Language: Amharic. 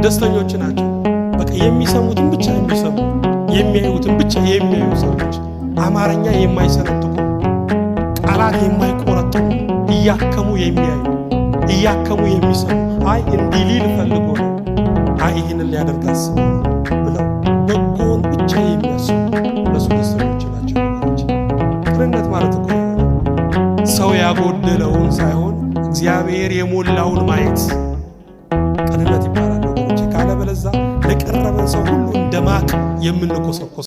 ደስተኞች ናቸው። በቃ የሚሰሙትን ብቻ የሚሰሙ የሚያዩትን ብቻ የሚያዩ ሰዎች፣ አማርኛ የማይሰነጥቁ ቃላት የማይቆረጥሙ እያከሙ የሚያዩ እያከሙ የሚሰሙ አይ እንዲህ ሊል ፈልጎ ነው አይ ይህንን ሊያደርግ አስቦ ብለው በጎን ብቻ የሚያስቡ እነሱ ደስተኞች ናቸው። ቅንነት ማለት እኮ ሰው ያጎደለውን ሳይሆን እግዚአብሔር የሞላውን ማየት ቅንነት ይባላል ወገኖቼ። ካለበለዚያ ለቀረበን ሰው ሁሉ እንደማቅ የምንኮሰኮስ